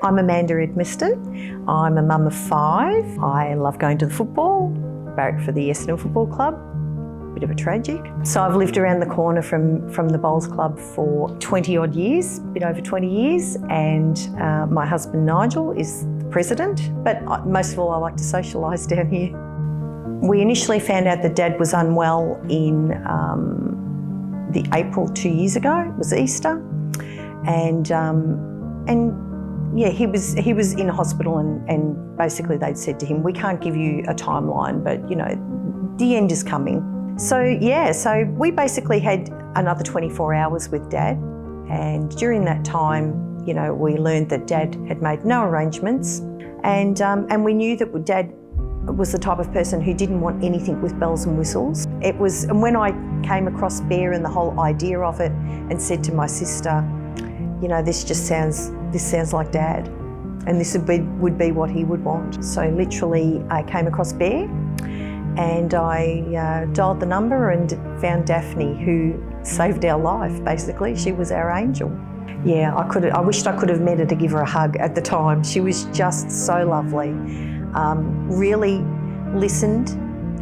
I'm Amanda Edmiston. I'm a mum of 5. I love going to the football, barrack for the Essendon Football Club. Bit of a tragic. So I've lived around the corner from the Bowls Club for 20 odd years, a bit over 20 years, and my husband Nigel is the president, but most of all I like to socialise down here. We initially found out that Dad was unwell in the April 2 years ago. It was Easter, and yeah, he was in hospital, and basically they'd said to him, we can't give you a timeline, but you know, the end is coming. So yeah, so we basically had another 24 hours with Dad, and during that time, you know, we learned that Dad had made no arrangements, and we knew that Dad was the type of person who didn't want anything with bells and whistles. And when I came across Bear and the whole idea of it, and said to my sister, you know, this sounds like Dad, and this would be what he would want. So literally I came across Bear, and I dialed the number and found Daphney, who saved our life, basically. She was our angel. Yeah, I wished I could have met her to give her a hug at the time. She was just so lovely. Really listened,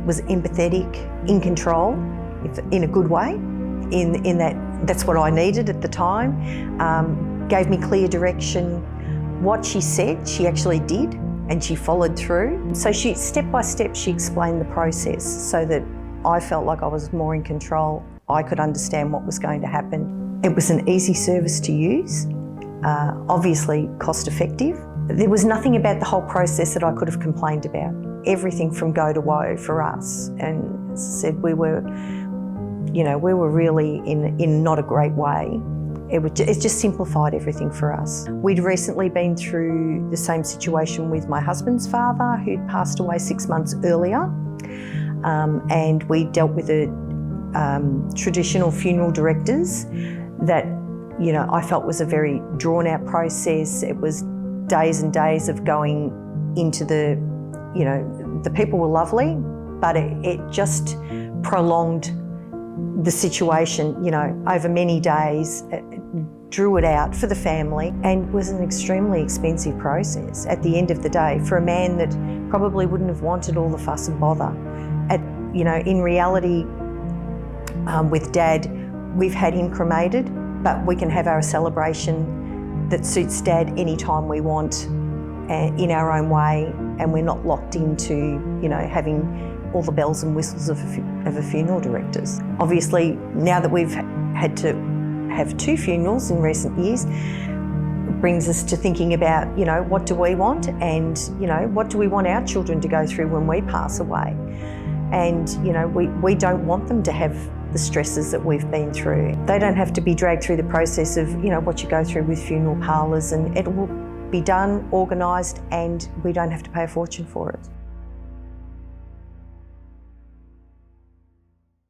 was empathetic, in control, in a good way, in that's what I needed at the time. Gave me clear direction. What she said, she actually did, and she followed through. So she, step by step, she explained the process so that I felt like I was more in control. I could understand what was going to happen. It was an easy service to use, obviously cost effective. There was nothing about the whole process that I could have complained about. Everything from go to woe for us. And as I said, we were really in not a great way. It just simplified everything for us. We'd recently been through the same situation with my husband's father, who'd passed away 6 months earlier. And we dealt with the traditional funeral directors that, you know, I felt was a very drawn out process. It was days and days of going into the people were lovely, but it just prolonged the situation, you know, over many days. It drew it out for the family, and was an extremely expensive process at the end of the day for a man that probably wouldn't have wanted all the fuss and bother. In reality, with Dad, we've had him cremated, but we can have our celebration that suits Dad anytime we want, in our own way, and we're not locked into, you know, having all the bells and whistles of a funeral directors. Obviously, now that we've had to have 2 funerals in recent years, it brings us to thinking about, you know, what do we want, and, you know, what do we want our children to go through when we pass away? And, you know, we don't want them to have the stresses that we've been through. They don't have to be dragged through the process of, you know, what you go through with funeral parlours, and it will be done, organised, and we don't have to pay a fortune for it.